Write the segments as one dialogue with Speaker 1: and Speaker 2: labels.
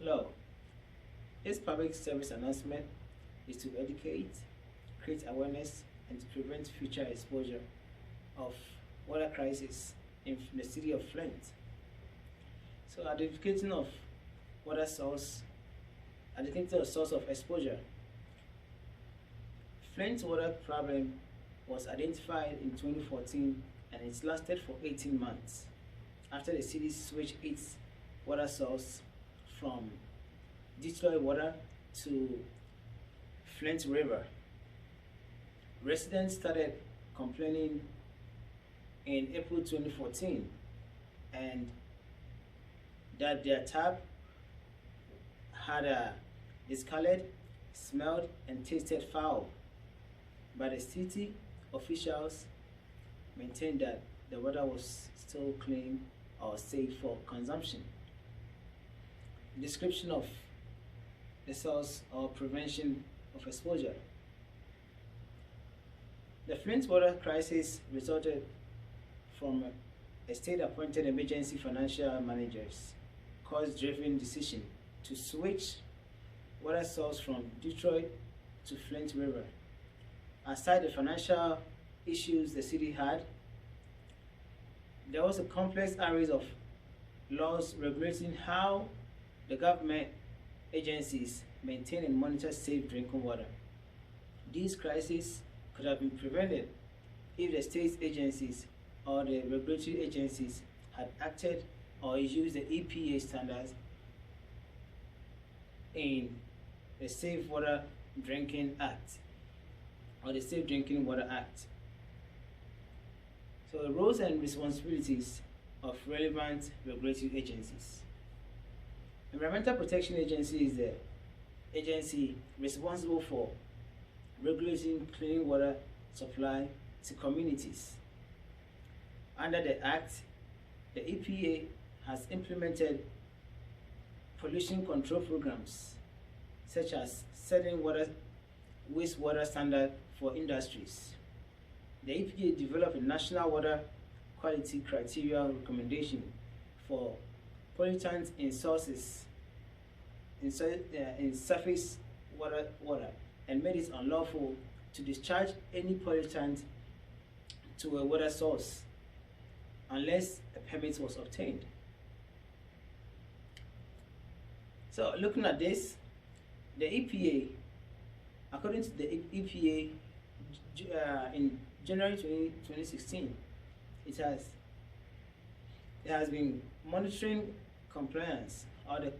Speaker 1: Hello. This public service announcement is to educate, create awareness, and to prevent future exposure of water crisis in the city of Flint. So identification of water source, identifying the source of exposure. Flint's water problem was identified in 2014 and it lasted for 18 months after the city switched its water source from Detroit water to Flint River. Residents started complaining in April 2014 and that their tap had discolored, smelled, and tasted foul. But the city officials maintained that the water was still clean or safe for consumption. Description of the source or prevention of exposure. The Flint water crisis resulted from a state-appointed emergency financial manager's cost-driven decision to switch water source from Detroit to Flint River. Aside the financial issues the city had, there was a complex array of laws regulating how the government agencies maintain and monitor safe drinking water. These crises could have been prevented if the state agencies or the regulatory agencies had acted or used the EPA standards in the Safe Water Drinking Act or the Safe Drinking Water Act. So the roles and responsibilities of relevant regulatory agencies. Environmental Protection Agency is the agency responsible for regulating clean water supply to communities. Under the Act, the EPA has implemented pollution control programs such as setting wastewater standard for industries. The EPA developed a national water quality criteria recommendation for pollutants in sources in surface water and made it unlawful to discharge any pollutant to a water source unless a permit was obtained. So looking at this, the EPA, according to the EPA, in January 2016, it has been monitoring compliance or the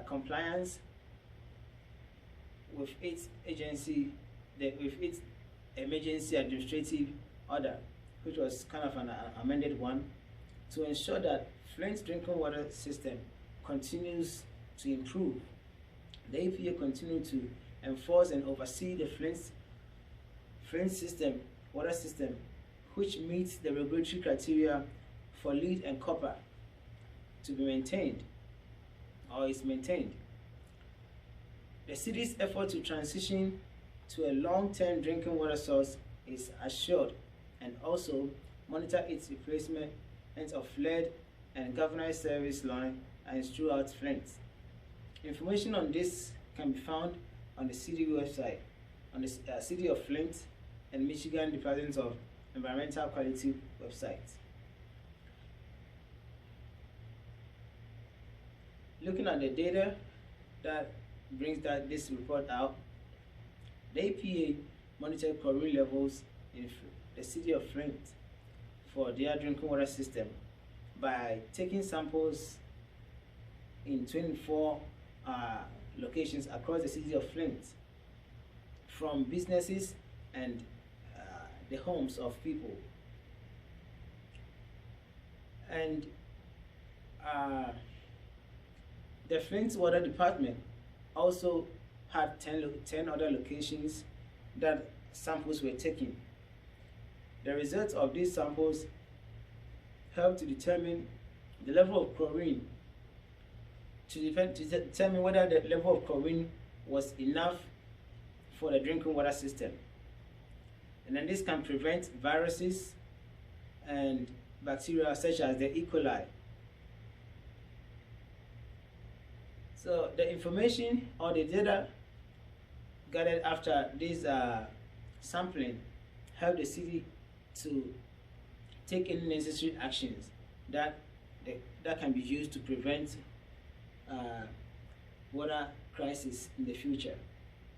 Speaker 1: compliance with its agency, with its emergency administrative order, which was kind of an amended one, to ensure that Flint's drinking water system continues to improve. The EPA continues to enforce and oversee the Flint water system, which meets the regulatory criteria for lead and copper to be maintained or is maintained. The city's effort to transition to a long-term drinking water source is assured and also monitor its replacement of lead and galvanized service line and throughout Flint. Information on this can be found on the city website, on the City of Flint and Michigan Department of Environmental Quality website. Looking at the data that brings this report out, the EPA monitored chlorine levels in the city of Flint for their drinking water system by taking samples in 24 locations across the city of Flint from businesses and the homes of people. And the Flint Water Department also had 10 other locations that samples were taken. The results of these samples helped to determine the level of chlorine, to determine whether the level of chlorine was enough for the drinking water system. And then this can prevent viruses and bacteria such as the E. coli. So the information or the data gathered after this sampling help the city to take any necessary actions that can be used to prevent water crisis in the future.